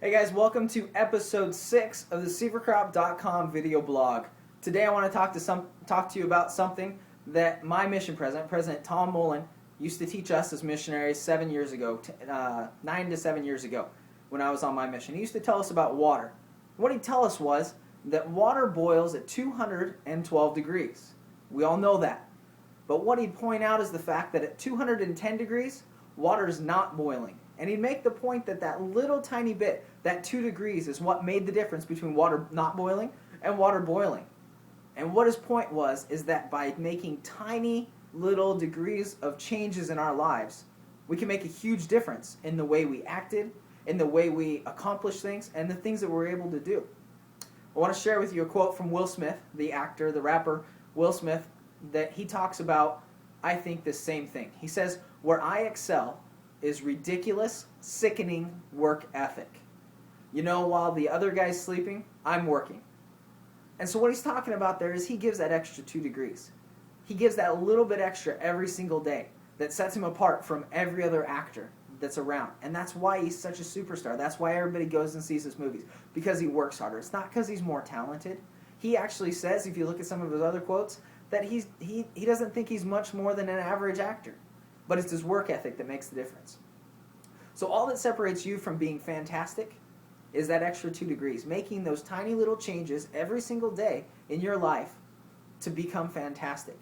Hey guys, welcome to episode 6 of the Sieverkropp.com video blog. Today I want to talk to you about something that my mission president, President Tom Mullen, used to teach us as missionaries 7 years ago, 9 to 7 years ago when I was on my mission. He used to tell us about water. What he'd tell us was that water boils at 212 degrees. We all know that. But what he'd point out is the fact that at 210 degrees, water is not boiling. And he'd make the point that that little tiny bit, that 2 degrees, is what made the difference between water not boiling and water boiling. And what his point was is that by making tiny little degrees of changes in our lives, we can make a huge difference in the way we acted, in the way we accomplish things, and the things that we're able to do. I want to share with you a quote from Will Smith, the actor, the rapper Will Smith, that he talks about, I think, the same thing. He says, "Where I excel is ridiculous, sickening work ethic. You know, while the other guy's sleeping, I'm working." And so what he's talking about there is he gives that extra 2 degrees. He gives that little bit extra every single day that sets him apart from every other actor that's around. And that's why he's such a superstar. That's why everybody goes and sees his movies, because he works harder. It's not because he's more talented. He actually says, if you look at some of his other quotes, that he doesn't think he's much more than an average actor. But it's his work ethic that makes the difference. So all that separates you from being fantastic is that extra 2 degrees, making those tiny little changes every single day in your life to become fantastic.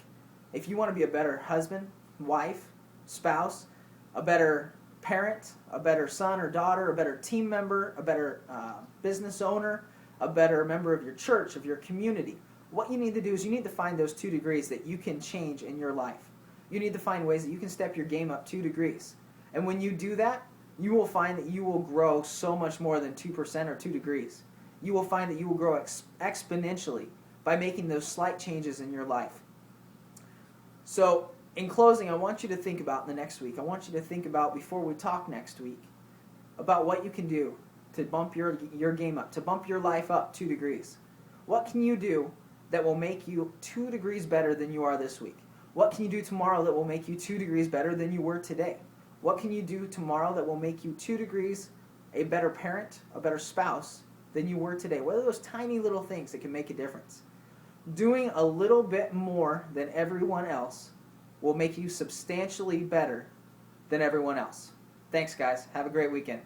If you want to be a better husband, wife, spouse, a better parent, a better son or daughter, a better team member, a better business owner, a better member of your church, of your community, what you need to do is you need to find those 2 degrees that you can change in your life. You need to find ways that you can step your game up 2 degrees. And when you do that, you will find that you will grow so much more than 2% or 2 degrees. You will find that you will grow exponentially by making those slight changes in your life. So, in closing, I want you to think about the next week. I want you to think about, before we talk next week, about what you can do to bump your game up, to bump your life up 2 degrees. What can you do that will make you 2 degrees better than you are this week? What can you do tomorrow that will make you 2 degrees better than you were today? What can you do tomorrow that will make you 2 degrees a better parent, a better spouse than you were today? What are those tiny little things that can make a difference? Doing a little bit more than everyone else will make you substantially better than everyone else. Thanks, guys. Have a great weekend.